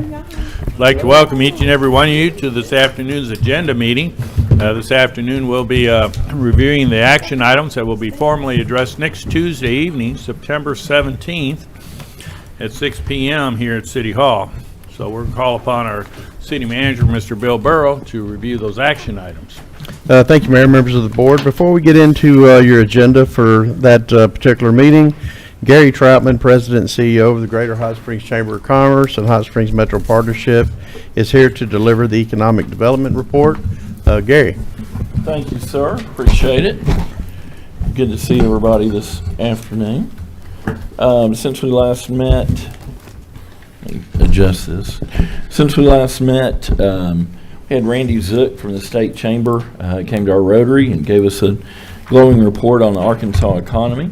I'd like to welcome each and every one of you to this afternoon's agenda meeting. This afternoon we'll be reviewing the action items that will be formally addressed next Tuesday evening, September 17th at 6 p.m. here at City Hall. So we're going to call upon our City Manager, Mr. Bill Burrow, to review those action items. Thank you, Mayor, members of the board. Before we get into your agenda for that particular meeting, Gary Troutman, President and CEO of the Greater Hot Springs Chamber of Commerce and Hot Springs Metro Partnership, is here to deliver the Economic Development Report. Gary. Thank you, sir. Appreciate it. Good to see everybody this afternoon. Since we last met, let me adjust this. Since we last met, we had Randy Zook from the State Chamber came to our Rotary and gave us a glowing report on the Arkansas economy.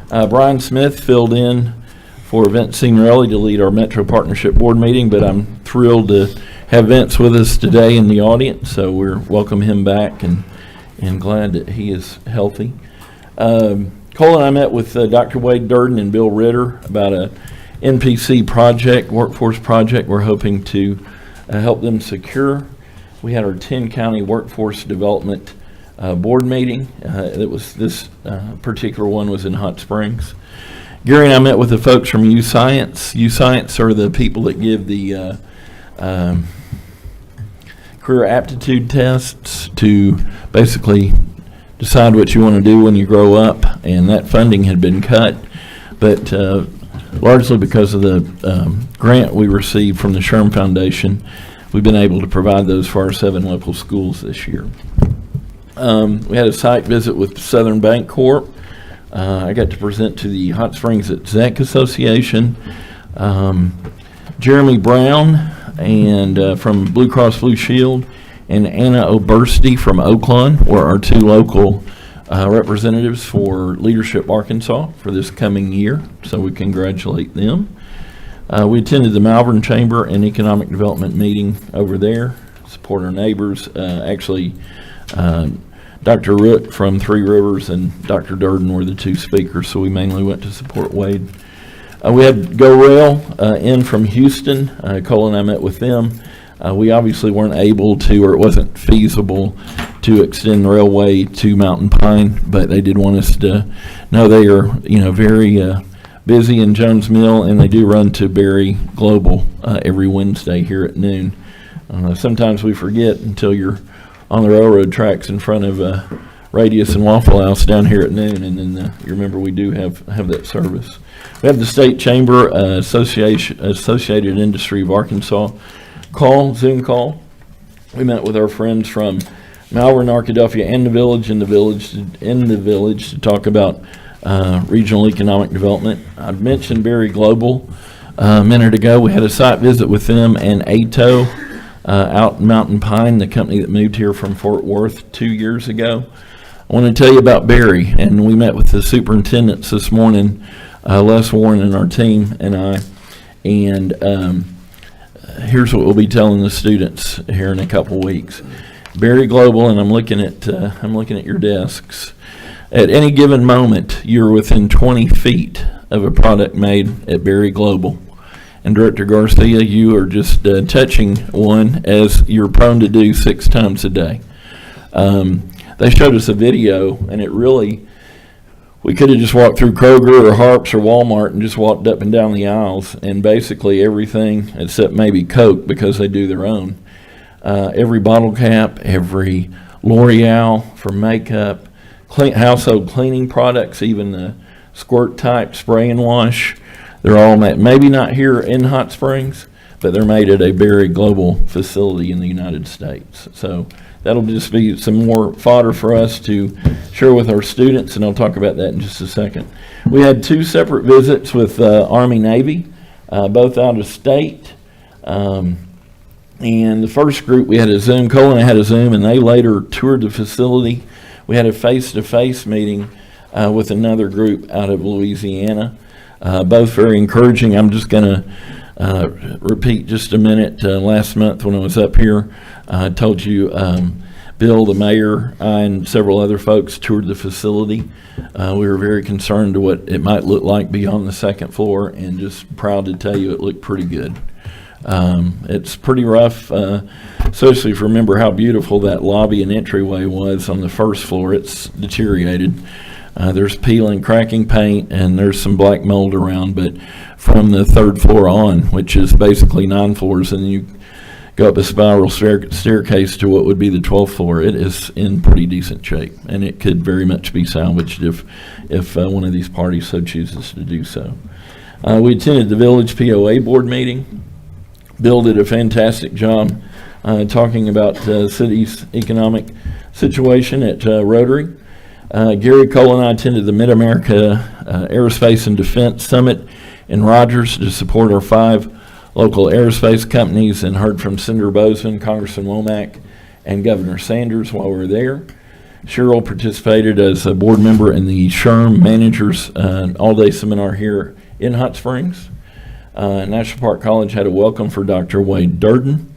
Brian Smith filled in for Vince Signorelli to lead our Metro Partnership Board meeting, but I'm thrilled to have Vince with us today in the audience, so we're welcome him back and glad that he is healthy. Cole and I met with Dr. Wade Durden and Bill Ritter about a NPC project, workforce project we're hoping to help them secure. We had our 10-county workforce development board meeting. This particular one was in Hot Springs. Gary and I met with the folks from U-Science. U-Science are the people that give the career aptitude tests to basically decide what you want to do when you grow up, and that funding had been cut, but largely because of the grant we received from the Sherm Foundation, we've been able to provide those for our 7 local schools this year. We had a site visit with Southern Bank Corp. I got to present to the Hot Springs Exec Association. Jeremy Brown and from Blue Cross Blue Shield and Anna Oberste from Oakland were our 2 local representatives for Leadership Arkansas for this coming year, so we congratulate them. We attended the Malvern Chamber and Economic Development meeting over there, support our neighbors. Dr. Rook from Three Rivers and Dr. Durden were the 2 speakers, so we mainly went to support Wade. We had Go Rail in from Houston. Cole and I met with them. We obviously weren't able to, or it wasn't feasible to extend the railway to Mountain Pine, but they did want us to know they are, very busy in Jones Mill, and they do run to Berry Global every Wednesday here at noon. Sometimes we forget until you're on the railroad tracks in front of Radius and Waffle House down here at noon, and then you remember we do have that service. We have the State Chamber Associated Industry of Arkansas Zoom call. We met with our friends from Malvern, Arkadelphia, and the village to talk about regional economic development. I mentioned Berry Global a minute ago. We had a site visit with them and ATO out in Mountain Pine, the company that moved here from Fort Worth 2 years ago. I want to tell you about Berry, and we met with the superintendents this morning, Les Warren and our team and I, and here's what we'll be telling the students here in a couple weeks. Berry Global, and I'm looking at your desks. At any given moment, you're within 20 feet of a product made at Berry Global. And Director Garcia, you are just touching one, as you're prone to do 6 times a day. They showed us a video, and we could have just walked through Kroger or Harps or Walmart and just walked up and down the aisles, and basically everything, except maybe Coke because they do their own. Every bottle cap, every L'Oreal for makeup, household cleaning products, even the squirt type spray and wash. They're all made, maybe not here in Hot Springs, but they're made at a Berry Global facility in the United States. So that'll just be some more fodder for us to share with our students, and I'll talk about that in just a second. We had 2 separate visits with Army Navy, both out of state. And the first group, we had a Zoom. Cole and I had a Zoom, and they later toured the facility. We had a face-to-face meeting with another group out of Louisiana. Both very encouraging. I'm just going to repeat just a minute. Last month when I was up here, I told you Bill, the mayor, I, and several other folks toured the facility. We were very concerned to what it might look like beyond the second floor, and just proud to tell you it looked pretty good. It's pretty rough, especially if you remember how beautiful that lobby and entryway was on the first floor. It's deteriorated. There's peeling, cracking paint, and there's some black mold around, but from the third floor on, which is basically 9 floors, and you go up a spiral staircase to what would be the 12th floor, it is in pretty decent shape, and it could very much be salvaged if one of these parties so chooses to do so. We attended the Village POA Board meeting. Bill did a fantastic job talking about the city's economic situation at Rotary. Gary Cole and I attended the Mid-America Aerospace and Defense Summit in Rogers to support our 5 local aerospace companies, and heard from Senator Bozeman, Congressman Womack, and Governor Sanders while we were there. Cheryl participated as a board member in the SHRM Managers all-day seminar here in Hot Springs. National Park College had a welcome for Dr. Wade Durden.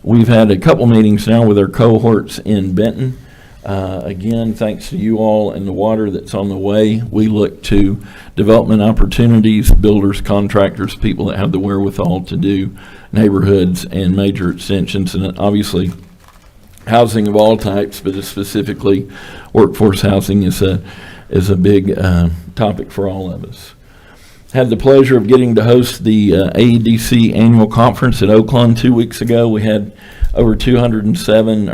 We've had a couple meetings now with our cohorts in Benton. Again, thanks to you all and the water that's on the way, we look to development opportunities, builders, contractors, people that have the wherewithal to do neighborhoods and major extensions, and obviously housing of all types, but specifically workforce housing is a big topic for all of us. Had the pleasure of getting to host the AEDC annual conference at Oaklawn 2 weeks ago. We had over 207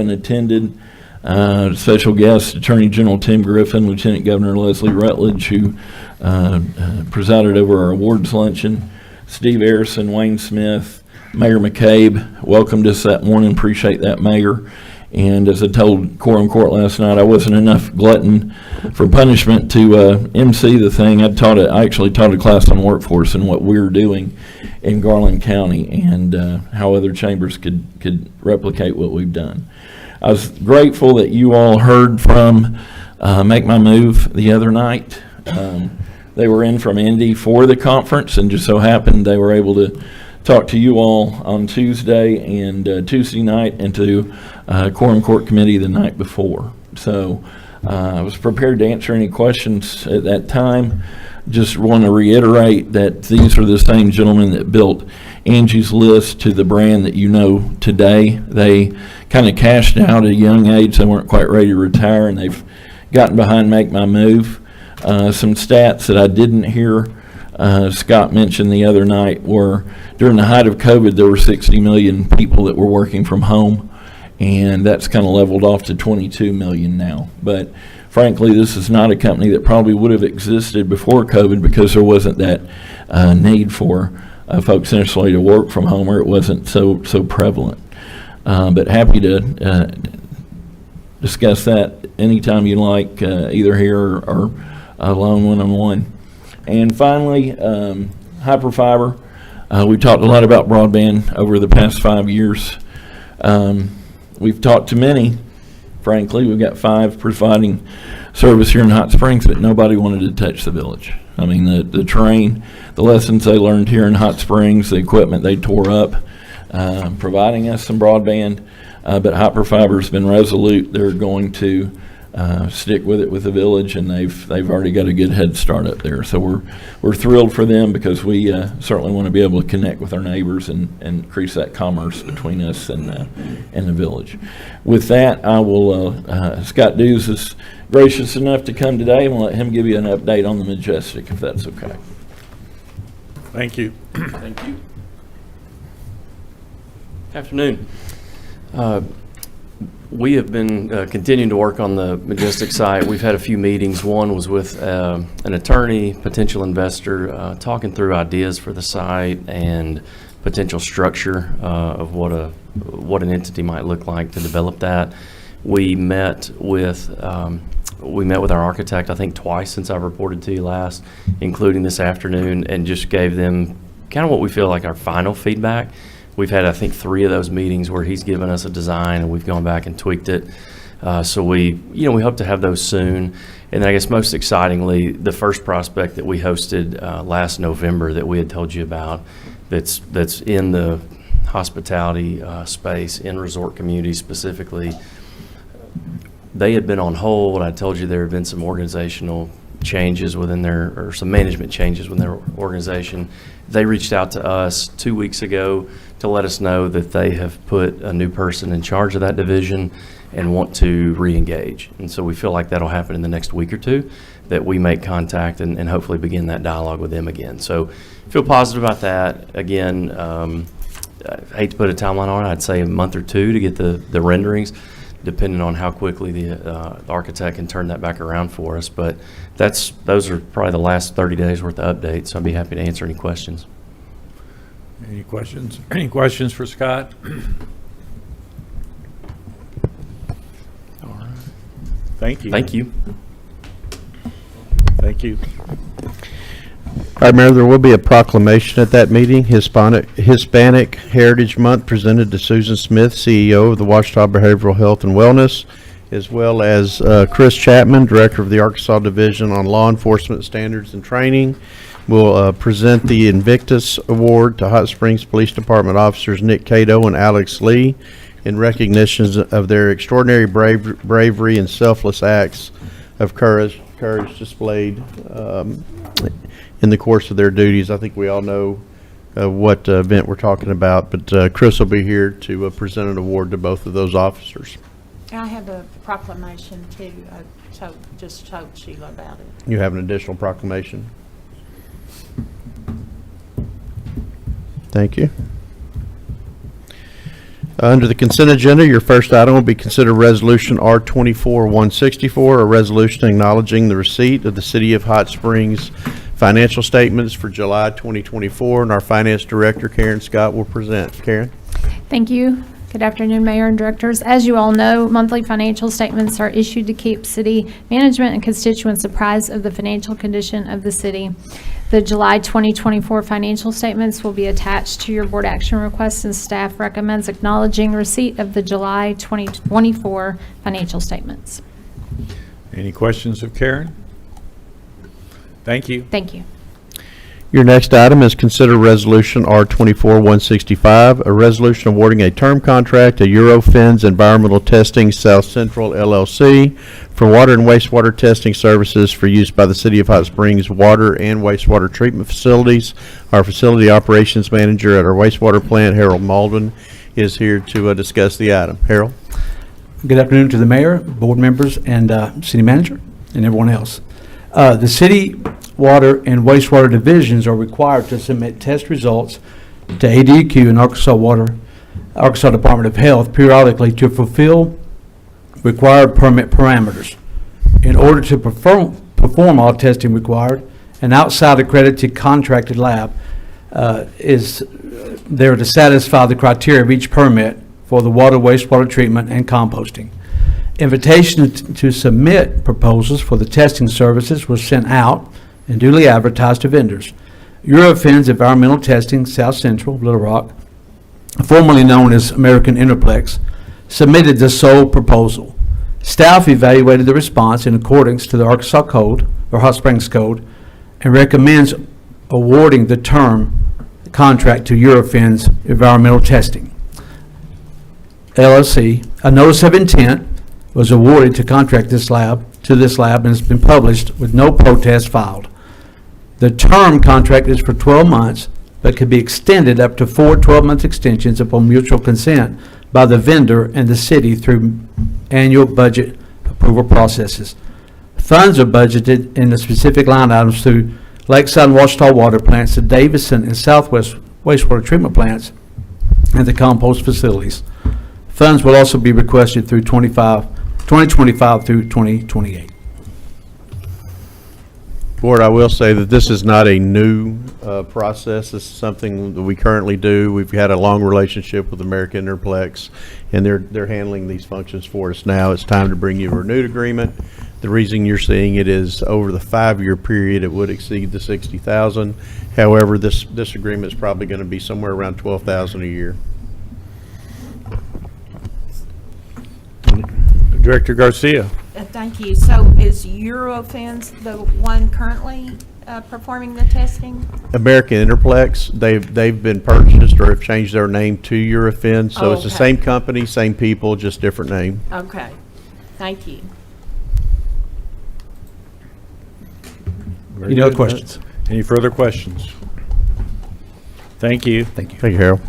attended. Special guest, Attorney General Tim Griffin, Lieutenant Governor Leslie Rutledge, who presided over our awards luncheon, Steve Arison, Wayne Smith, Mayor McCabe welcomed us that morning. Appreciate that, Mayor. And as I told Quorum Court last night, I wasn't enough glutton for punishment to MC the thing. I actually taught a class on workforce and what we're doing in Garland County, and how other chambers could replicate what we've done. I was grateful that you all heard from Make My Move the other night. They were in from Indy for the conference, and just so happened they were able to talk to you all on Tuesday and Tuesday night, and to Quorum Court Committee the night before. So I was prepared to answer any questions at that time. Just want to reiterate that these are the same gentlemen that built Angie's List to the brand that you know today. They kind of cashed out at a young age. They weren't quite ready to retire, and they've gotten behind Make My Move. Some stats that I didn't hear Scott mentioned the other night were, during the height of COVID, there were 60 million people that were working from home, and that's kind of leveled off to 22 million now. But frankly, this is not a company that probably would have existed before COVID, because there wasn't that need for folks necessarily to work from home, or it wasn't so prevalent. But happy to discuss that anytime you like, either here or alone one-on-one. And finally, Hyperfiber. We talked a lot about broadband over the past 5 years. We've talked to many, frankly. We've got 5 providing service here in Hot Springs, but nobody wanted to touch the village. I mean, the terrain, the lessons they learned here in Hot Springs, the equipment they tore up, providing us some broadband, but Hyperfiber's been resolute. They're going to stick with it with the village, and they've already got a good head start up there. So we're thrilled for them, because we certainly want to be able to connect with our neighbors and increase that commerce between us and the village. With that, I will. Scott Dews is gracious enough to come today, and we'll let him give you an update on the Majestic, if that's okay. Thank you. Thank you. Afternoon. We have been continuing to work on the Majestic site. We've had a few meetings. One was with an attorney, potential investor, talking through ideas for the site and potential structure of what an entity might look like to develop that. We met with our architect, I think twice since I reported to you last, including this afternoon, and just gave them kind of what we feel like our final feedback. We've had, I think, 3 of those meetings where he's given us a design and we've gone back and tweaked it. So we hope to have those soon. And then I guess most excitingly, the first prospect that we hosted last November that we had told you about, that's in the hospitality space, in resort communities specifically. They had been on hold. I told you there had been some organizational changes within or some management changes within their organization. They reached out to us 2 weeks ago to let us know that they have put a new person in charge of that division and want to re-engage. And so we feel like that'll happen in the next week or two, that we make contact and hopefully begin that dialogue with them again. So feel positive about that. Again, I hate to put a timeline on it. I'd say a month or two to get the renderings, depending on how quickly the architect can turn that back around for us. But those are probably the last 30 days worth of updates. So I'd be happy to answer any questions. Any questions? Any questions for Scott? Thank you. Thank you. Thank you. All right, Mayor, there will be a proclamation at that meeting. Hispanic Heritage Month presented to Susan Smith, CEO of the Ouachita Behavioral Health and Wellness, as well as Chris Chapman, Director of the Arkansas Division on Law Enforcement Standards and Training, will present the Invictus Award to Hot Springs Police Department officers Nick Cato and Alex Lee in recognition of their extraordinary bravery and selfless acts of courage displayed in the course of their duties. I think we all know what event we're talking about, but Chris will be here to present an award to both of those officers. I have a proclamation too. I just told Sheila about it. You have an additional proclamation? Thank you. Under the consent agenda, your first item will be considered Resolution R-24-164, a resolution acknowledging the receipt of the City of Hot Springs financial statements for July 2024, and our Finance Director, Karen Scott, will present. Karen? Thank you. Good afternoon, Mayor and Directors. As you all know, monthly financial statements are issued to keep city management and constituents apprised of the financial condition of the city. The July 2024 financial statements will be attached to your board action request, and staff recommends acknowledging receipt of the July 2024 financial statements. Any questions of Karen? Thank you. Thank you. Your next item is consider Resolution R-24-165, a resolution awarding a term contract to Eurofins Environmental Testing South Central LLC for water and wastewater testing services for use by the City of Hot Springs water and wastewater treatment facilities. Our facility operations manager at our wastewater plant, Harold Maldwin, is here to discuss the item. Harold? Good afternoon to the mayor, board members, and city manager, and everyone else. The city water and wastewater divisions are required to submit test results to ADQ and Arkansas Department of Health periodically to fulfill required permit parameters. In order to perform all testing required, an outside accredited contracted lab is there to satisfy the criteria of each permit for the water, wastewater treatment, and composting. Invitations to submit proposals for the testing services were sent out and duly advertised to vendors. Eurofins Environmental Testing South Central, Little Rock, formerly known as American Interplex, submitted the sole proposal. Staff evaluated the response in accordance to the Arkansas Code, or Hot Springs Code, and recommends awarding the term contract to Eurofins Environmental Testing LLC. A notice of intent was awarded to contract this lab and has been published with no protest filed. The term contract is for 12 months, but could be extended up to 4 12-month extensions upon mutual consent by the vendor and the city through annual budget approval processes. Funds are budgeted in the specific line items through Lakeside and Ouachita water plants, the Davison and Southwest wastewater treatment plants, and the compost facilities. Funds will also be requested through 2025 through 2028. Board, I will say that this is not a new process. This is something that we currently do. We've had a long relationship with American Interplex, and they're handling these functions for us now. It's time to bring you a renewed agreement. The reason you're seeing it is over the 5-year period, it would exceed the $60,000. However, this agreement is probably going to be somewhere around $12,000 a year. Director Garcia. Thank you. So is Eurofins the one currently performing the testing? American Interplex, they've been purchased or have changed their name to Eurofins, so it's the Okay. same company, same people, just different name. Okay. Thank you. Very Any other good. questions? Any further questions? Thank you. Thank you. Thank you, Harold.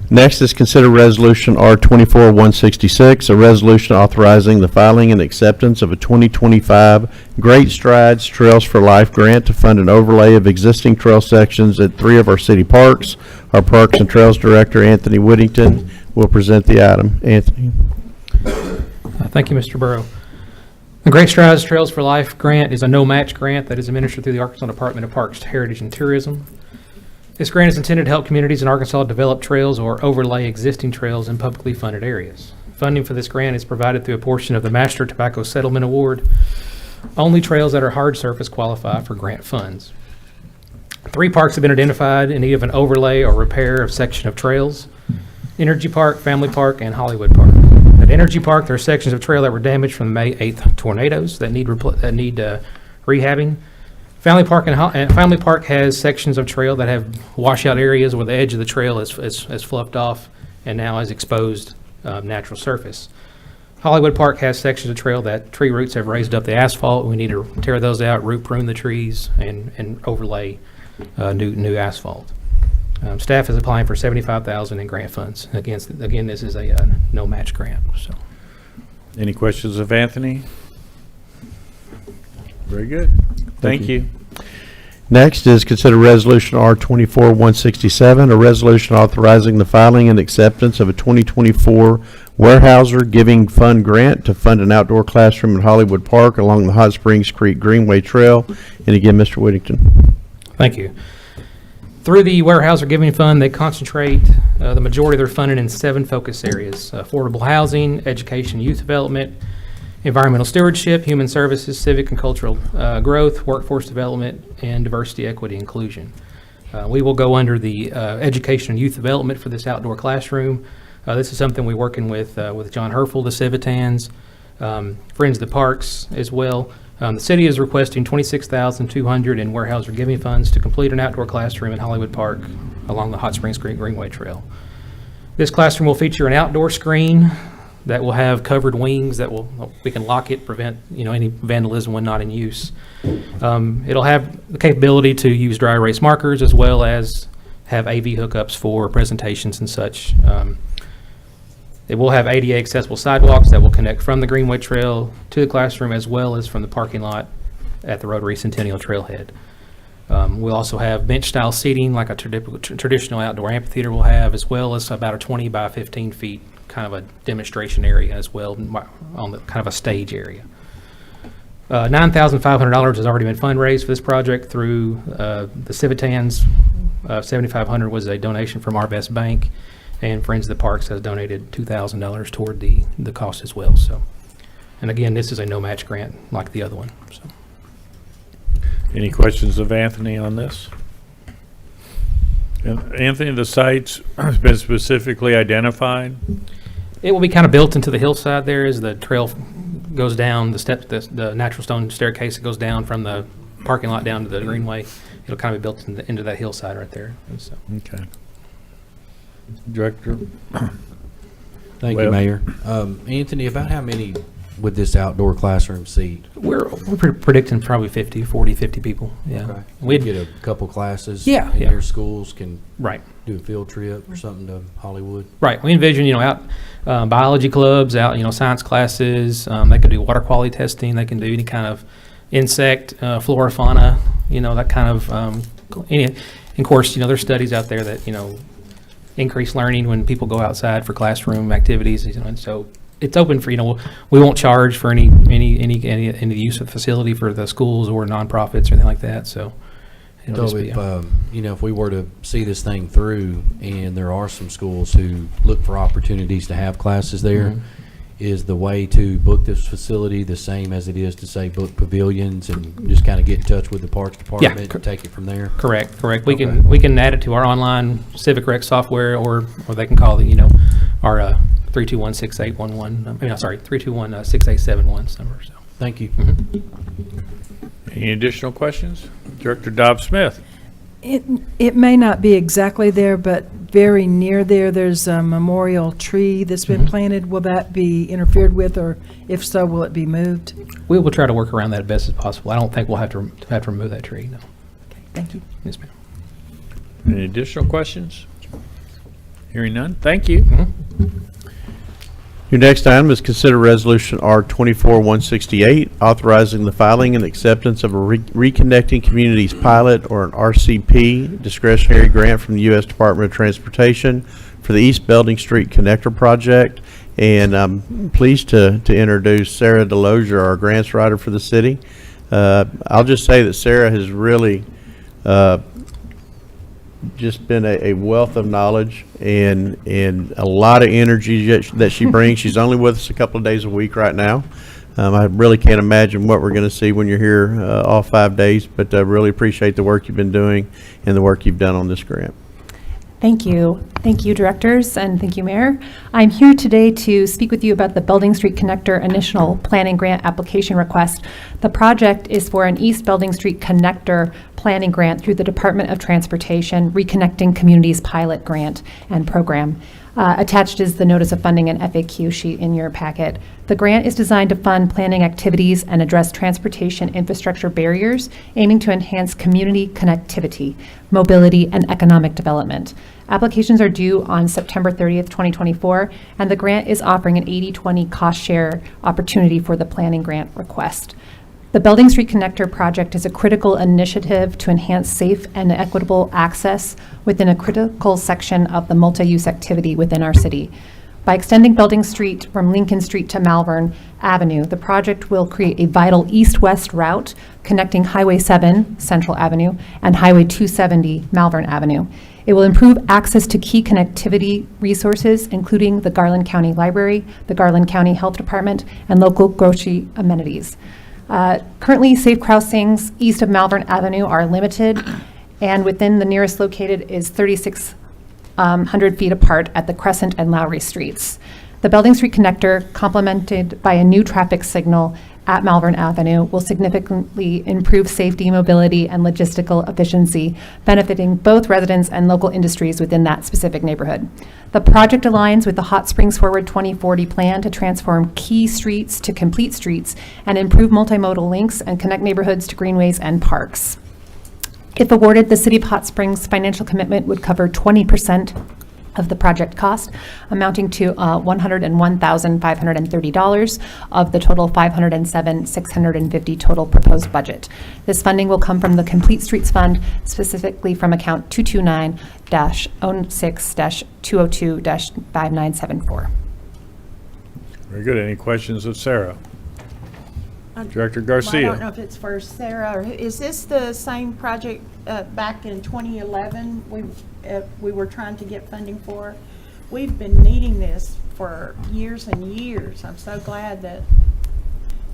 Next is consider Resolution R-24-166, a resolution authorizing the filing and acceptance of a 2025 Great Strides Trails for Life grant to fund an overlay of existing trail sections at 3 of our city parks. Our Parks and Trails Director, Anthony Whittington, will present the item. Anthony? Thank you, Mr. Burrow. The Great Strides Trails for Life grant is a no-match grant that is administered through the Arkansas Department of Parks, Heritage, and Tourism. This grant is intended to help communities in Arkansas develop trails or overlay existing trails in publicly funded areas. Funding for this grant is provided through a portion of the Master Tobacco Settlement Award. Only trails that are hard surface qualify for grant funds. 3 parks have been identified in need of an overlay or repair of section of trails: Energy Park, Family Park, and Hollywood Park. At Energy Park, there are sections of trail that were damaged from the May 8th tornadoes that need rehabbing. Family Park has sections of trail that have washout areas where the edge of the trail is fluffed off and now is exposed natural surface. Hollywood Park has sections of trail that tree roots have raised up the asphalt. We need to tear those out, root prune the trees, and overlay new asphalt. Staff is applying for $75,000 in grant funds. Again, this is a no-match grant. So, Any questions of Anthony? Very good. Thank you. Next is consider Resolution R-24-167, a resolution authorizing the filing and acceptance of a 2024 Warehouser Giving Fund grant to fund an outdoor classroom in Hollywood Park along the Hot Springs Creek Greenway Trail. And again, Mr. Whittington. thank you. Through the Warehouser Giving Fund, they concentrate the majority of their funding in 7 focus areas: affordable housing, education, youth development, environmental stewardship, human services, civic and cultural growth, workforce development, and diversity, equity, inclusion. We will go under the education and youth development for this outdoor classroom. This is something we're working with John Herfel, the Civitans, Friends of the Parks as well. The city is requesting $26,200 in Warehouser Giving Funds to complete an outdoor classroom in Hollywood Park along the Hot Springs Creek Greenway Trail. This classroom will feature an outdoor screen that will have covered wings that we can lock it, prevent any vandalism when not in use. It'll have the capability to use dry erase markers as well as have AV hookups for presentations and such. It will have ADA accessible sidewalks that will connect from the Greenway Trail to the classroom as well as from the parking lot at the Rotary Centennial Trailhead. We'll also have bench-style seating like a traditional outdoor amphitheater will have, as well as about a 20 by 15 feet kind of a demonstration area as well on the kind of a stage area. $9,500 has already been fundraised for this project through the Civitans. $7,500 was a donation from Our Best Bank, and Friends of the Parks has donated $2,000 toward the cost as well. So, and again, this is a no-match grant like the other one. So. Any questions of Anthony on this? Anthony, the site's been specifically identified? It will be kind of built into the hillside there as the trail goes down, the natural stone staircase that goes down from the parking lot down to the greenway. It'll kind of be built into that hillside right there. And so. Okay. Director? Thank Well- you, Mayor. Anthony, about how many would this outdoor classroom seat? We're predicting probably 50 people. Yeah. Okay. We'd Get a couple classes? Yeah, And yeah. your schools can Right. do a field trip or something to Hollywood? Right. We envision, out biology clubs, out, science classes. They can do water quality testing. They can do any kind of insect, flora, fauna, that kind of, and of course, there's studies out there that, increase learning when people go outside for classroom activities. And so it's open for, we won't charge for any use of the facility for the schools or nonprofits or anything like that. So it'll So just be, if we were to see this thing through and there are some schools who look for opportunities to have classes there, Mhm. is the way to book this facility the same as it is to say book pavilions and just kind of get in touch with the parks department and take it from there? Correct. We Okay. can add it to our online Civic Rec software, or they can call our 321-6811. 321-6871 number. So. Thank you. Any additional questions? Director Dobbs Smith? It may not be exactly there, but very near there, there's a memorial tree that's been planted. Will that be interfered with, or if so, will it be moved? We will try to work around that as best as possible. I don't think we'll have to remove that tree, no. Okay, thank you. Yes, ma'am. Any additional questions? Hearing none, thank you. Your next item is consider resolution R 24-168, authorizing the filing and acceptance of a Reconnecting Communities pilot, or an RCP, discretionary grant from the U.S. Department of Transportation for the East Belding Street Connector Project. And I'm pleased to introduce Sarah Delozier, our grants writer for the city. I'll just say that Sarah has really just been a wealth of knowledge and a lot of energy that she brings. She's only with us a couple of days a week right now. I really can't imagine what we're going to see when you're here all 5 days, but I really appreciate the work you've been doing and the work you've done on this grant. Thank you. Thank you, directors, and thank you, Mayor. I'm here today to speak with you about the Belding Street Connector Initial Planning Grant Application Request. The project is for an East Belding Street Connector Planning Grant through the Department of Transportation Reconnecting Communities Pilot Grant and Program. Attached is the Notice of Funding and FAQ sheet in your packet. The grant is designed to fund planning activities and address transportation infrastructure barriers, aiming to enhance community connectivity, mobility, and economic development. Applications are due on September 30th, 2024, and the grant is offering an 80-20 cost share opportunity for the planning grant request. The Belding Street Connector project is a critical initiative to enhance safe and equitable access within a critical section of the multi-use activity within our city. By extending Belding Street from Lincoln Street to Malvern Avenue, the project will create a vital east-west route connecting Highway 7, Central Avenue, and Highway 270, Malvern Avenue. It will improve access to key connectivity resources, including the Garland County Library, the Garland County Health Department, and local grocery amenities. Currently, safe crossings east of Malvern Avenue are limited, and within the nearest located is 3,600 feet apart at the Crescent and Lowry Streets. The Belding Street Connector, complemented by a new traffic signal at Malvern Avenue, will significantly improve safety, mobility, and logistical efficiency, benefiting both residents and local industries within that specific neighborhood. The project aligns with the Hot Springs Forward 2040 plan to transform key streets to complete streets and improve multimodal links and connect neighborhoods to greenways and parks. If awarded, the City of Hot Springs' financial commitment would cover 20% of the project cost, amounting to $101,530 of the total $507,650 total proposed budget. This funding will come from the Complete Streets Fund, specifically from account 229-06-202-5974. Very good. Any questions of Sarah? Director I Garcia. don't know if it's for Sarah, or is this the same project back in 2011 we were trying to get funding for? We've been needing this for years and years. I'm so glad that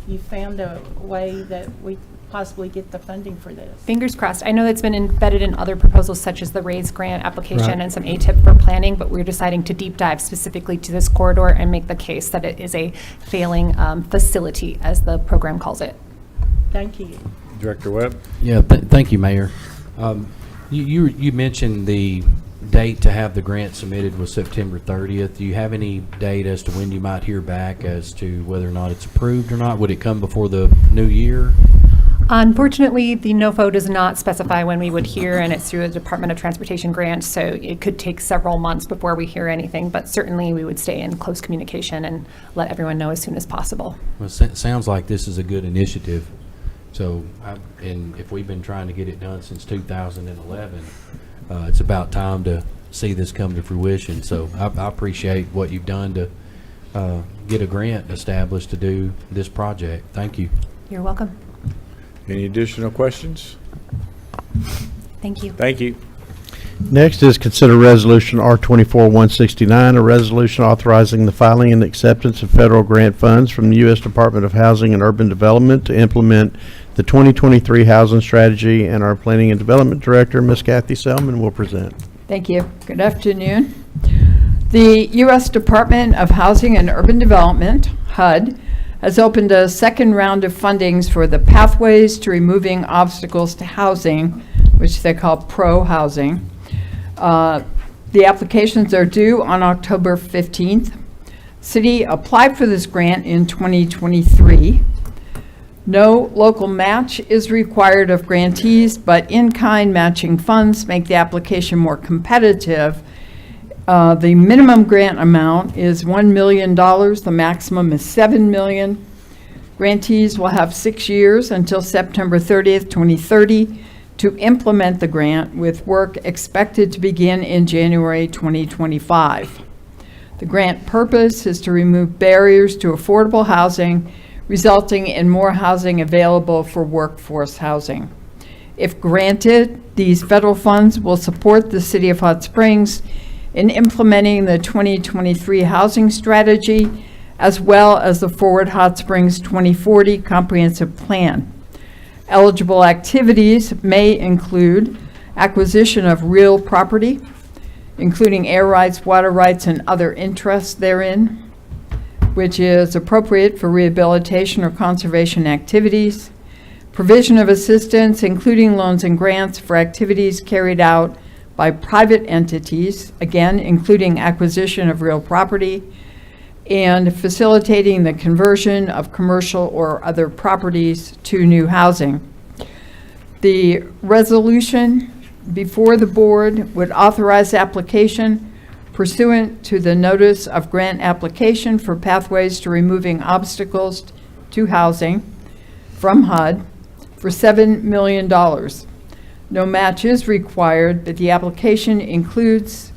you found a way that we possibly get the funding for this. Fingers crossed. I know it's been embedded in other proposals such as the RAISE grant application Right. and some ATIP for planning, but we're deciding to deep dive specifically to this corridor and make the case that it is a failing facility, as the program calls it. Thank you. Director Webb. Yeah, thank you, Mayor. You mentioned the date to have the grant submitted was September 30th. Do you have any date as to when you might hear back as to whether or not it's approved or not? Would it come before the new year? Unfortunately, the NOFO does not specify when we would hear, and it's through a Department of Transportation grant, so it could take several months before we hear anything, but certainly we would stay in close communication and let everyone know as soon as possible. Well, it sounds like this is a good initiative. So, and if we've been trying to get it done since 2011, it's about time to see this come to fruition. So I appreciate what you've done to get a grant established to do this project. Thank you. You're welcome. Any additional questions? Thank you. Thank you. Next is consider resolution R 24-169, a resolution authorizing the filing and acceptance of federal grant funds from the U.S. Department of Housing and Urban Development to implement the 2023 housing strategy, and our Planning and Development Director, Ms. Kathy Selman, will present. Thank you. Good afternoon. The U.S. Department of Housing and Urban Development, HUD, has opened a second round of fundings for the Pathways to Removing Obstacles to Housing which they call Pro Housing. The applications are due on October 15th. City applied for this grant in 2023. No local match is required of grantees, but in-kind matching funds make the application more competitive. The minimum grant amount is $1 million. The maximum is $7 million. Grantees will have 6 years until September 30th, 2030 to implement the grant, with work expected to begin in January 2025. The grant purpose is to remove barriers to affordable housing, resulting in more housing available for workforce housing. If granted, these federal funds will support the City of Hot Springs in implementing the 2023 housing strategy, as well as the Forward Hot Springs 2040 comprehensive plan. Eligible activities may include acquisition of real property, including air rights, water rights, and other interests therein, which is appropriate for rehabilitation or conservation activities, provision of assistance, including loans and grants for activities carried out by private entities, again, including acquisition of real property, and facilitating the conversion of commercial or other properties to new housing. The resolution before the board would authorize application pursuant to the notice of grant application for pathways to removing obstacles to housing from HUD for $7 million. No match is required, but the application includes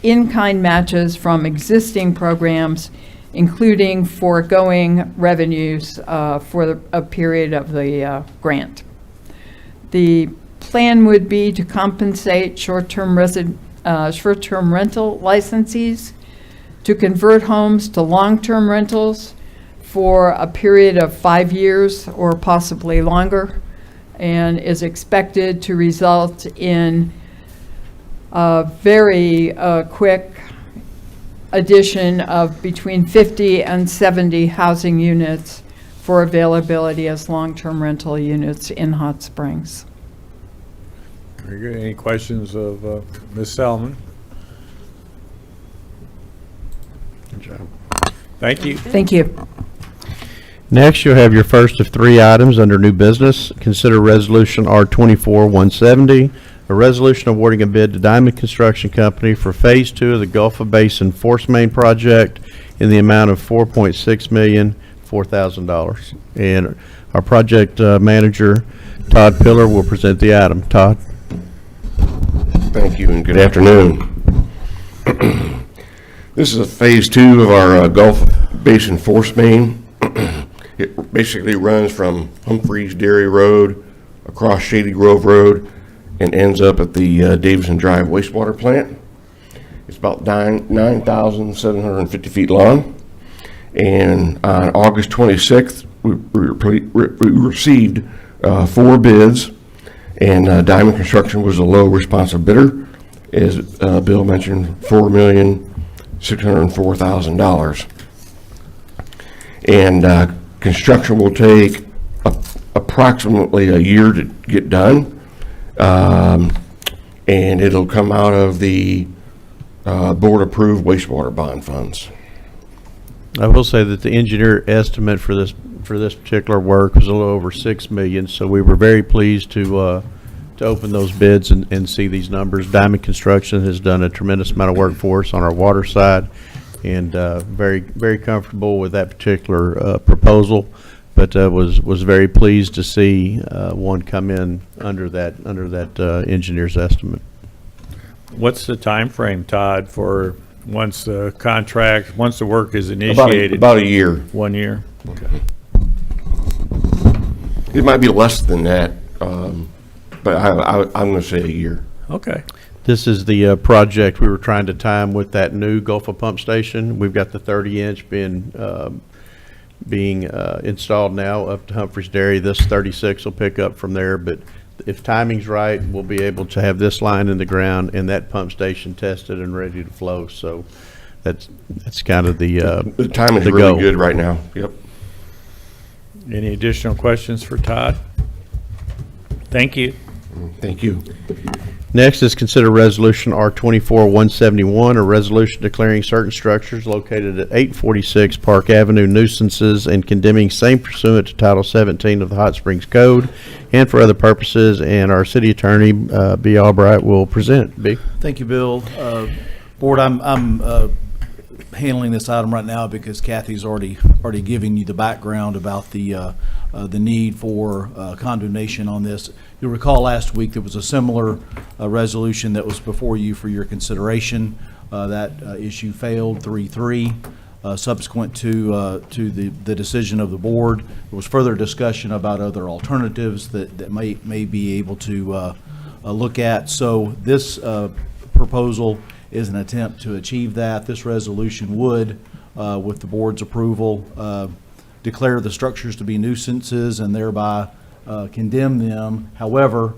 in-kind matches from existing programs, including foregoing revenues for a period of the grant. The plan would be to compensate short-term rental licensees to convert homes to long-term rentals for a period of 5 years or possibly longer, and is expected to result in a very quick addition of between 50 and 70 housing units for availability as long-term rental units in Hot Springs. Very good. Any questions of Ms. Salmon? Good job. Thank you. Thank you. Next, you'll have your first of 3 items under new business. Consider Resolution R-24-170, a resolution awarding a bid to Diamond Construction Company for Phase 2 of the Gulf of Basin Force Main Project in the amount of $4,604,000. And our project manager, Todd Pillar, will present the item. Todd? Thank you and good afternoon. This is a Phase 2 of our Gulf Basin Force Main. It basically runs from Humphreys Dairy Road across Shady Grove Road and ends up at the Davison Drive wastewater plant. It's about 9,750 feet long. And on August 26th, we received 4 bids, and Diamond Construction was the low responsive bidder. As Bill mentioned, $4,604,000. And construction will take approximately a year to get done. And it'll come out of the board-approved wastewater bond funds. I will say that the engineer estimate for this particular work was a little over $6 million, so we were very pleased to open those bids and see these numbers. Diamond Construction has done a tremendous amount of work for us on our water side, and very, very comfortable with that particular proposal, but was very pleased to see one come in under that engineer's estimate. What's the time frame, Todd, for once the work is initiated? About a year. 1 year? Okay. It might be less than that, but I'm going to say a year. Okay. This is the project we were trying to time with that new Gulf pump station. We've got the 30-inch being installed now up to Humphreys Dairy. This 36 will pick up from there, but if timing's right, we'll be able to have this line in the ground and that pump station tested and ready to flow. So that's kind of the timing's the really goal. good right now. Yep. Any additional questions for Todd? Thank you. Thank you. Next is consider Resolution R-24-171, a resolution declaring certain structures located at 846 Park Avenue nuisances and condemning same pursuant to Title 17 of the Hot Springs Code and for other purposes, and our city attorney, B. Albright, will present. B. Thank you, Bill. Board, I'm handling this item right now because Kathy's already giving you the background about the need for condemnation on this. You'll recall last week there was a similar resolution that was before you for your consideration. That issue failed 3-3. Subsequent to the decision of the board, there was further discussion about other alternatives that may be able to look at. So this proposal is an attempt to achieve that. This resolution would, with the board's approval, declare the structures to be nuisances and thereby condemn them. However,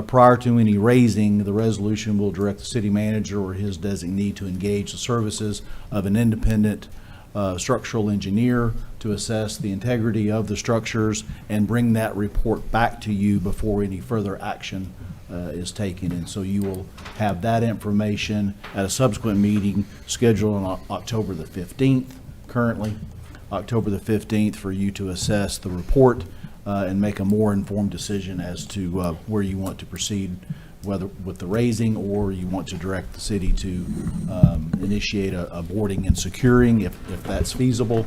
prior to any raising, the resolution will direct the city manager or his designee to engage the services of an independent structural engineer to assess the integrity of the structures and bring that report back to you before any further action is taken. And so you will have that information at a subsequent meeting scheduled on October the 15th, currently, October the 15th, for you to assess the report and make a more informed decision as to where you want to proceed, whether with the raising or you want to direct the city to initiate a boarding and securing if that's feasible,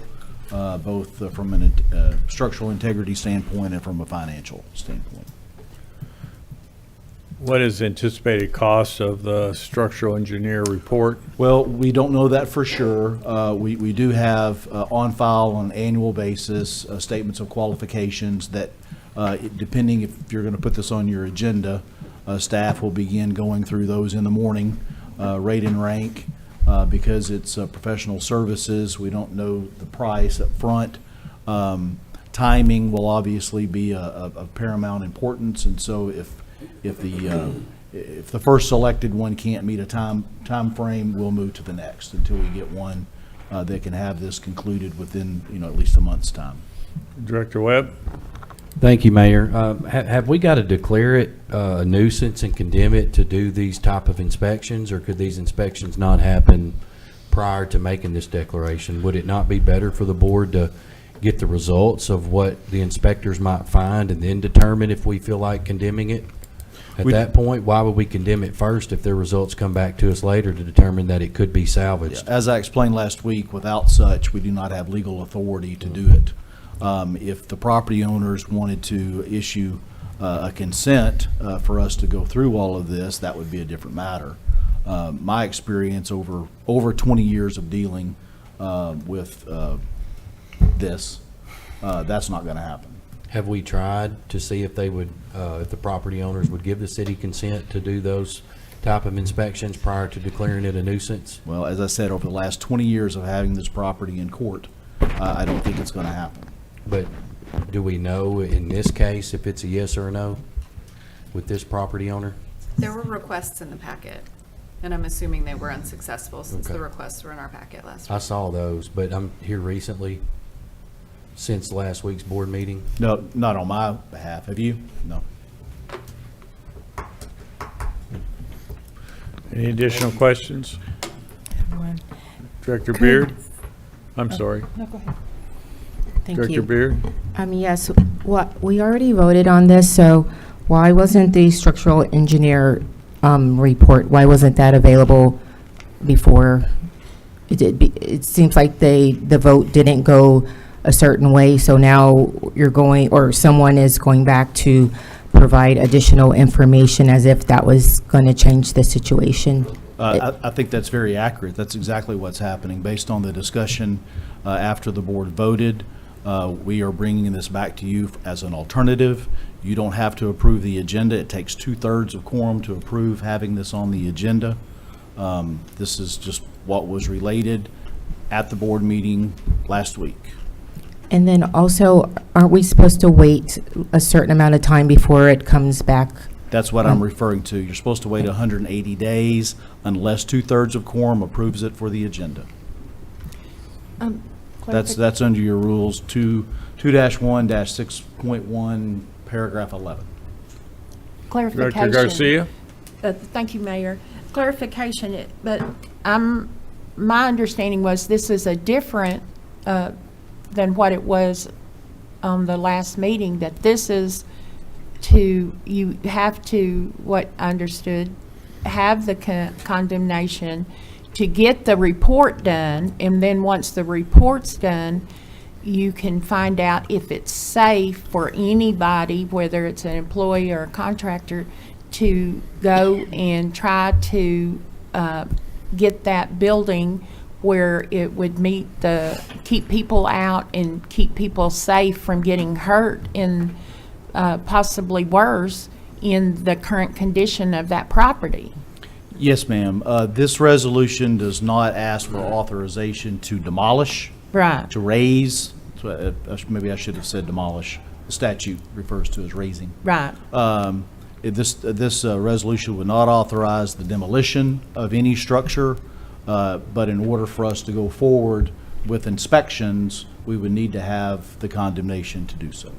both from a structural integrity standpoint and from a financial standpoint. What is anticipated cost of the structural engineer report? Well, we don't know that for sure. We do have on file on an annual basis statements of qualifications that, depending if you're going to put this on your agenda, staff will begin going through those in the morning, rate and rank. Because it's professional services, we don't know the price up front. Timing will obviously be of paramount importance, and so if the first selected one can't meet a time frame, we'll move to the next until we get one that can have this concluded within at least a month's time. Director Webb? Thank you, Mayor. Have we got to declare it a nuisance and condemn it to do these type of inspections, or could these inspections not happen prior to making this declaration? Would it not be better for the board to get the results of what the inspectors might find and then determine if we feel like condemning it? At that point, why would we condemn it first if their results come back to us later to determine that it could be salvaged? As I explained last week, without such, we do not have legal authority to do it. If the property owners wanted to issue a consent for us to go through all of this, that would be a different matter. My experience over 20 years of dealing with this, that's not going to happen. Have we tried to see if they would, if the property owners would give the city consent to do those type of inspections prior to declaring it a nuisance? Well, as I said, over the last 20 years of having this property in court, I don't think it's going to happen. But do we know in this case if it's a yes or a no with this property owner? There were requests in the packet, and I'm assuming they were unsuccessful since Okay. the requests were in our packet last I week. saw those, but I'm here recently, since last week's board meeting. No, not on my behalf. Have you? No. Any additional questions? Everyone. Director Beard? I'm sorry. No, go ahead. Thank Director you. Beard? Yes, we already voted on this, so why wasn't the structural engineer report, why wasn't that available before? It seems like the vote didn't go a certain way, so now you're going, or someone is going back to provide additional information as if that was going to change the situation. I think that's very accurate. That's exactly what's happening. Based on the discussion after the board voted, we are bringing this back to you as an alternative. You don't have to approve the agenda. It takes 2/3 of quorum to approve having this on the agenda. This is just what was related at the board meeting last week. And then also, aren't we supposed to wait a certain amount of time before it comes back? That's what I'm referring to. You're supposed to wait 180 days unless 2/3 of quorum approves it for the agenda. That's under your rules, 2-1-6.1, paragraph 11. clarification. Director Garcia? Thank you, Mayor. Clarification, but my understanding was this is a different than what it was on the last meeting, that this is you have to, what I understood, have the condemnation to get the report done, and then once the report's done, you can find out if it's safe for anybody, whether it's an employee or a contractor, to go and try to get that building where it would keep people out and keep people safe from getting hurt and possibly worse in the current condition of that property. Yes, ma'am. This resolution does not ask for authorization to demolish, Right. to raise. Maybe I should have said demolish. The statute refers to as raising. Right. This resolution would not authorize the demolition of any structure, but in order for us to go forward with inspections, we would need to have the condemnation to do so.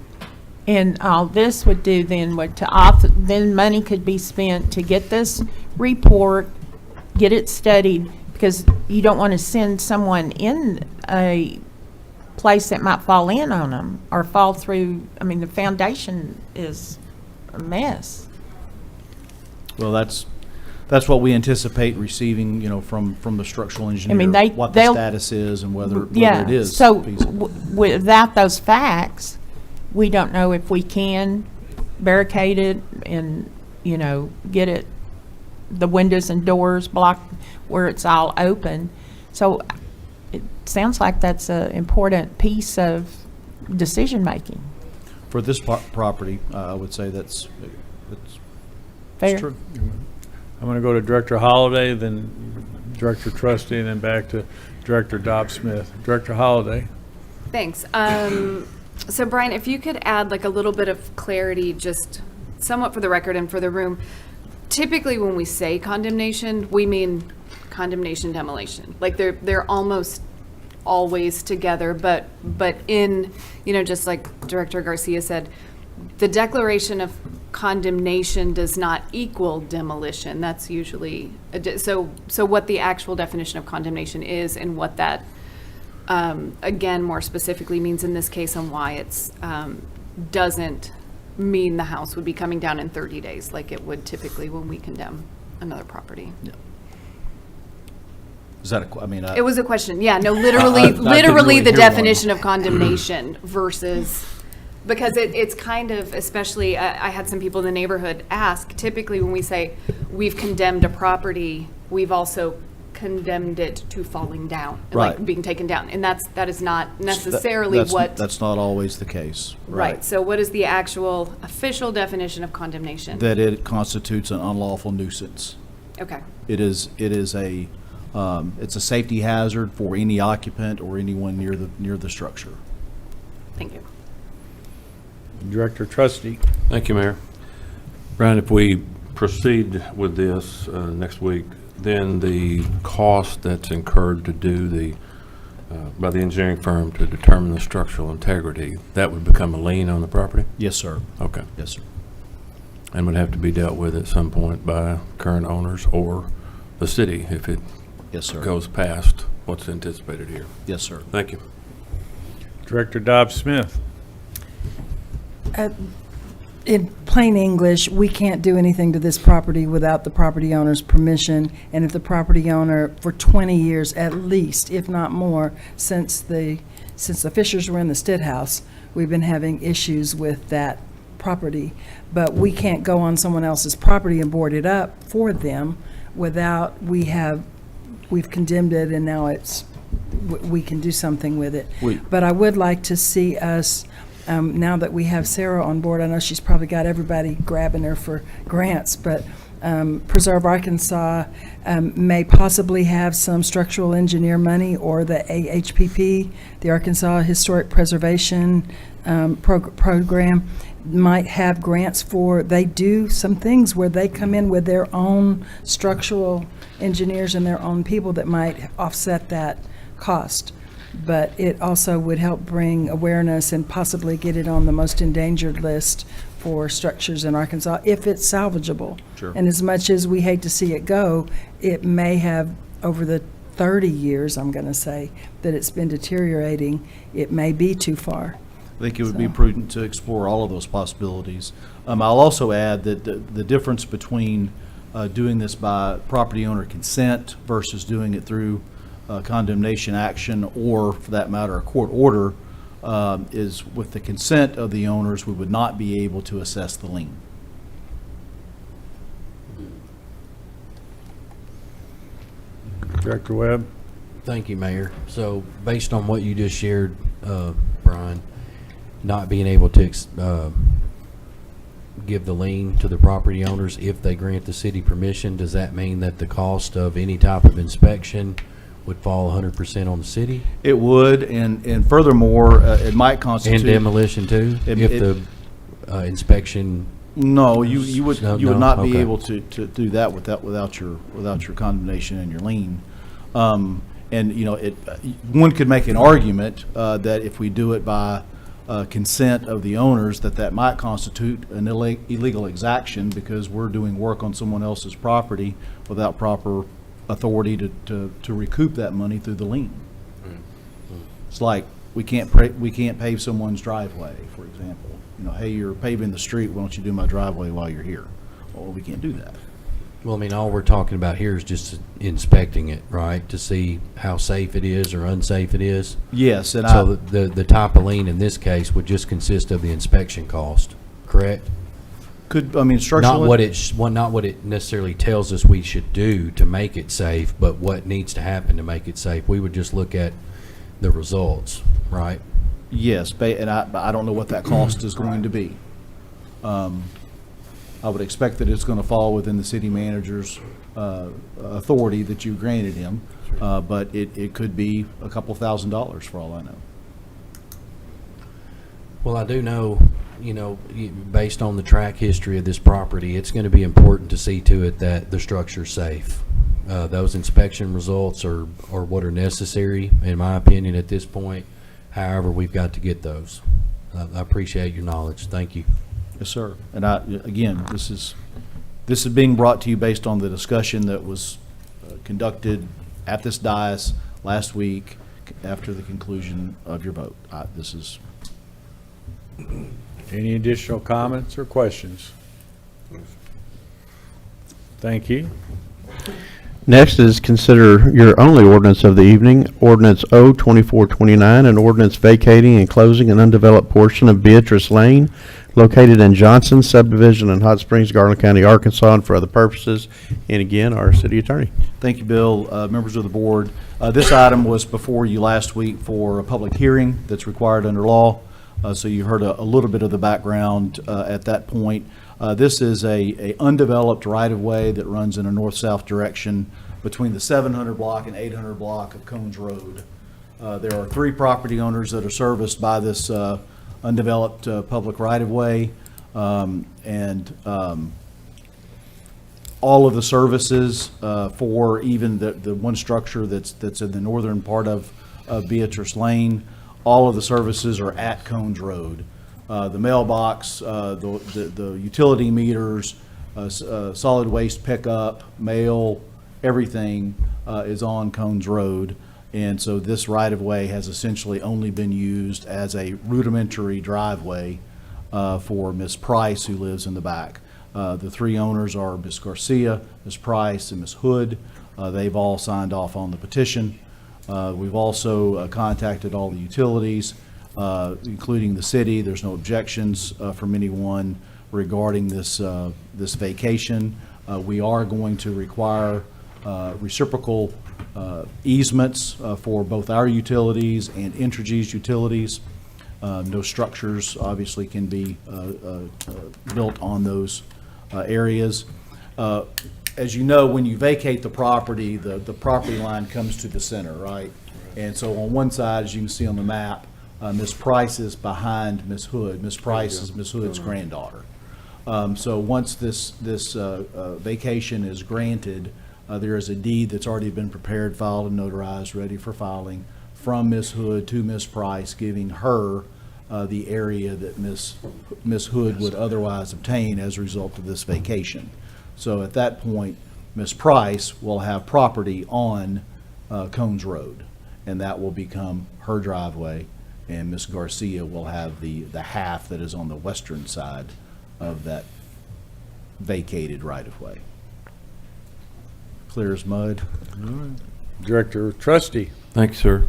And all this would do then then money could be spent to get this report, get it studied, because you don't want to send someone in a place that might fall in on them or fall through. I mean, the foundation is a mess. Well, that's what we anticipate receiving, from the structural engineer. What the they'll- status is and whether Yeah, it is so feasible. without those facts, we don't know if we can barricade it and, get it, the windows and doors blocked where it's all open. So it sounds like that's an important piece of decision-making. For this property, I would say that's Fair. true. I'm going to go to Director Holliday, then Director Trustee, and then back to Director Dobbs-Smith. Director Holliday? Thanks. So Brian, if you could add like a little bit of clarity, just somewhat for the record and for the room. Typically, when we say condemnation, we mean condemnation demolition. Like they're almost always together, but in, just like Director Garcia said, the declaration of condemnation does not equal demolition. That's usually, so what the actual definition of condemnation is and what that, again, more specifically means in this case and why it's, doesn't mean the house would be coming down in 30 days like it would typically when we condemn another property. Is that It was a question. Yeah, no, literally didn't really the hear definition one. of condemnation versus, because it's kind of, especially, I had some people in the neighborhood ask, typically when we say we've condemned a property, we've also condemned it to falling down, like Right. being taken down. And that is not necessarily what. That's not always the case. Right. So what is the actual official definition of condemnation? That it constitutes an unlawful nuisance. Okay. It is a, it's a safety hazard for any occupant or anyone near the structure. Thank you. Director Trustee? Thank you, Mayor. Brian, if we proceed with this next week, then the cost that's incurred to do by the engineering firm to determine the structural integrity, that would become a lien on the property? Yes, sir. Okay. Yes, sir. And would have to be dealt with at some point by current owners or the city if it Yes, sir. goes past what's anticipated here. Yes, sir. Thank you. Director Dobbs-Smith? In plain English, we can't do anything to this property without the property owner's permission. And if the property owner, for 20 years at least, if not more, since the Fishers were in the Stitt House, we've been having issues with that property. But we can't go on someone else's property and board it up for them without we've condemned it and now we can do something with it. But I would like to see us, now that we have Sarah on board, I know she's probably got everybody grabbing her for grants, but Preserve Arkansas may possibly have some structural engineer money, or the AHPP, the Arkansas Historic Preservation Program, might have grants they do some things where they come in with their own structural engineers and their own people that might offset that cost. But it also would help bring awareness and possibly get it on the most endangered list for structures in Arkansas if it's salvageable. Sure. And as much as we hate to see it go, it may have, over the 30 years, I'm going to say, that it's been deteriorating, it may be too far. I think it would be So- prudent to explore all of those possibilities. I'll also add that the difference between doing this by property owner consent versus doing it through condemnation action, or for that matter, a court order, is with the consent of the owners, we would not be able to assess the lien. Director Webb? Thank you, Mayor. So based on what you just shared, Brian, not being able to give the lien to the property owners if they grant the city permission, does that mean that the cost of any type of inspection would fall 100% on the city? It would, and furthermore, it might constitute. And demolition too? It- If it- the inspection? No, you would No, not be okay. able to do that without your condemnation and your lien. And, you know, one could make an argument that if we do it by consent of the owners, that might constitute an illegal exaction, because we're doing work on someone else's property without proper authority to recoup that money through the lien. It's like, we can't pave someone's driveway, for example. You know, hey, you're paving the street, why don't you do my driveway while you're here? Well, we can't do that. Well, I mean, all we're talking about here is just inspecting it, right? To see how safe it is or unsafe it is? Yes, and So the type of lien in this case would just consist of the inspection cost, correct? structural. Not what it necessarily tells us we should do to make it safe, but what needs to happen to make it safe. We would just look at the results, right? Yes, and I don't know what that cost is going to be. I would expect that it's going to fall within the city manager's authority that you granted him, but it could be a couple $1,000s for all I know. Well, I do know, you know, based on the track history of this property, it's going to be important to see to it that the structure's safe. Those inspection results are what are necessary, in my opinion, at this point. However, we've got to get those. I appreciate your knowledge. Thank you. Yes, sir. And again, this is being brought to you based on the discussion that was conducted at this dais last week after the conclusion of your vote. Any additional comments or questions? Thank you. Next is consider your only ordinance of the evening, Ordinance O-2429, an ordinance vacating and closing an undeveloped portion of Beatrice Lane located in Johnson subdivision in Hot Springs, Garland County, Arkansas, and for other purposes. And again, our city attorney. Thank you, Bill. Members of the board, this item was before you last week for a public hearing that's required under law. So you heard a little bit of the background at that point. This is a undeveloped right-of-way that runs in a north-south direction between the 700 block and 800 block of Cones Road. There are 3 property owners that are serviced by this undeveloped public right-of-way, and all of the services for even the one structure that's in the northern part of Beatrice Lane, all of the services are at Cones Road. The mailbox, the utility meters, solid waste pickup, mail, everything is on Cones Road. And so this right-of-way has essentially only been used as a rudimentary driveway for Ms. Price, who lives in the back. The 3 owners are Ms. Garcia, Ms. Price, and Ms. Hood. They've all signed off on the petition. We've also contacted all the utilities, including the city. There's no objections from anyone regarding this vacation. We are going to require reciprocal easements for both our utilities and Entergy's utilities. No structures obviously can be built on those areas. As you know, when you vacate the property property line comes to the center, right? And so on one side, as you can see on the map, Ms. Price is behind Ms. Hood. Ms. Price is Ms. Hood's granddaughter. So once this vacation is granted, there is a deed that's already been prepared, filed, and notarized, ready for filing from Ms. Hood to Ms. Price, giving her the area that Ms. Hood would otherwise obtain as a result of this vacation. So at that point, Ms. Price will have property on Cones Road, and that will become her driveway, and Ms. Garcia will have the half that is on the western side of that vacated right-of-way. Clear as mud. Director Trustee. Thank you, sir.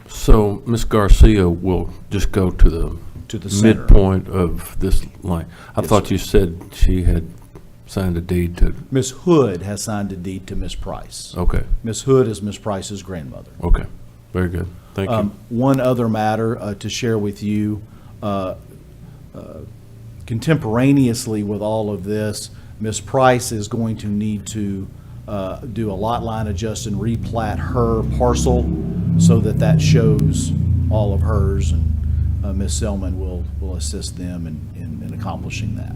So Ms. Garcia will just go to To the the center. midpoint of this line. I Yes, thought sir. you said she had signed a deed to, Ms. Hood has signed a deed to Ms. Price. okay, Ms. Hood is Ms. Price's grandmother. okay. Very good. Thank you. One other matter to share with you, contemporaneously with all of this, Ms. Price is going to need to do a lot line adjust and replat her parcel so that that shows all of hers, and Ms. Selman will assist them in accomplishing that.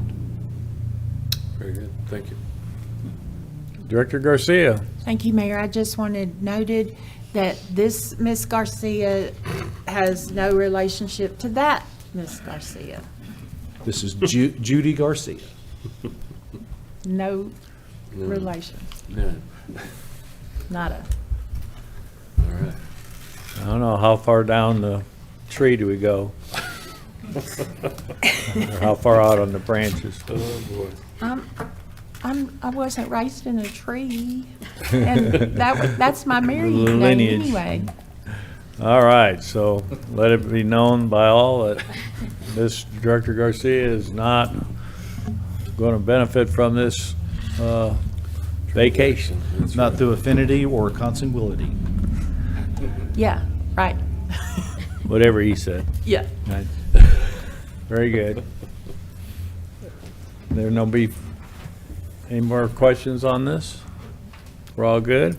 Very good. Thank you. Director Garcia. Thank you, Mayor. I just wanted noted that this Ms. Garcia has no relationship to that Ms. Garcia. This is Judy Garcia. No relation, Yeah. nada. All right. I don't know, how far down the tree do we go? Or how far out on the branches? Oh, boy. I wasn't raised in a tree, and that's my married name Lineage. anyway. All right, so let it be known by all that this Director Garcia is not going to benefit from this vacation. Not through affinity or consanguinity. Yeah, right. Whatever he said. Yeah. Right. Very good. There no beef. Any more questions on this? We're all good?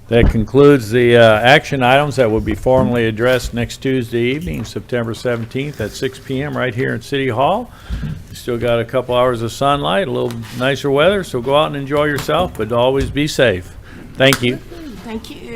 That concludes the action items that will be formally addressed next Tuesday evening, September 17th at 6 p.m. right here in City Hall. You still got a couple hours of sunlight, a little nicer weather, so go out and enjoy yourself, but always be safe. Thank you. Thank you.